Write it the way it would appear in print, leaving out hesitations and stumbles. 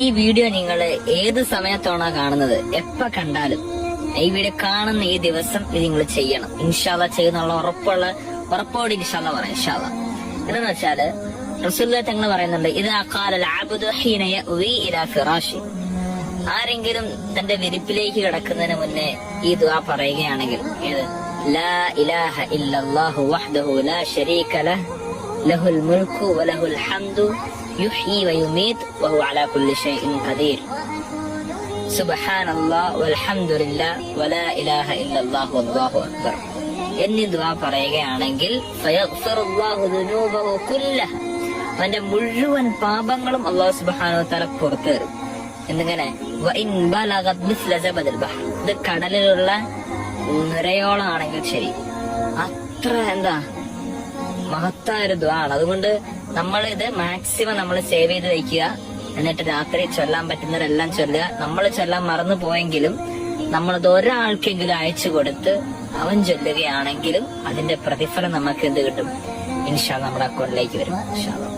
ഈ വീഡിയോ നിങ്ങൾ ഏത് സമയത്താണോ കാണുന്നത്, എപ്പ കണ്ടാലും ഈ വീഡിയോ കാണുന്ന ഈ ദിവസം ഇത് നിങ്ങൾ ചെയ്യണം. ഇൻഷാല്ല ചെയ്യുന്നുള്ള ഉറപ്പോട് ഇൻഷാല്ല പറയാം. ഇൻഷാല്ല എന്താന്ന് വെച്ചാല് റസൂലുള്ളാഹി തങ്ങൾ പറയുന്നുണ്ട്, ഇത് ഖാലൽ അബ്ദു ഹീന യഅ്വി ഇലാ ഫിറാശി, ആരെങ്കിലും തന്റെ വിരിപ്പിലേക്ക് കിടക്കുന്നതിന് മുന്നേ ഈ ദുആ പറയുകയാണെങ്കിൽ, ഏത് ലാ ഇലാഹ ഇല്ലല്ലാഹു വഹ്ദഹു ലാ ശരീക ലഹ് ലഹുൽ മുൽക്കു വലഹുൽ ഹംദു യുഹ്യി വയുമീത് വഹുവ അലാ കുല്ലി ഷൈഇൻ ഖദീർ, സുബ്ഹാനല്ലാഹ് വൽഹംദുലില്ലാഹ് വലാ ഇലാഹ ഇല്ലല്ലാഹു വല്ലാഹു അക്ബർ എന്നീ ദുആ പറയുകയാണെങ്കിൽ ഫയഗ്ഫിറുല്ലാഹു ദുനൂബഹു കുല്ലഹ, അവന്റെ മുഴുവൻ പാപങ്ങളും അല്ലാഹു സുബ്ഹാനഹു വ തആല പുറത്തു തരും. എന്നിങ്ങനെ വഇൻ ബലഗത് മിസ്ല ജബദൽ ബഹർ, ഇത് കടലിലുള്ള നിരയോളാണെങ്കിൽ ശരി, അത്ര മഹത്തായ ഒരു ദുആ ആണ്. അതുകൊണ്ട് നമ്മൾ ഇത് മാക്സിമം നമ്മൾ സേവ് ചെയ്ത് വയ്ക്കുക. എന്നിട്ട് രാത്രി ചൊല്ലാൻ പറ്റുന്നവരെല്ലാം ചൊല്ലുക. നമ്മൾ ചൊല്ലാൻ മറന്നു പോയെങ്കിലും നമ്മളത് ഒരാൾക്കെങ്കിലും അയച്ചു കൊടുത്ത് അവൻ ചൊല്ലുകയാണെങ്കിലും അതിന്റെ പ്രതിഫലം നമുക്ക് എന്ത് കിട്ടും? ഇൻഷാ നമ്മുടെ അക്കൗണ്ടിലേക്ക് വരും. ഇൻഷാ അല്ലാഹ്.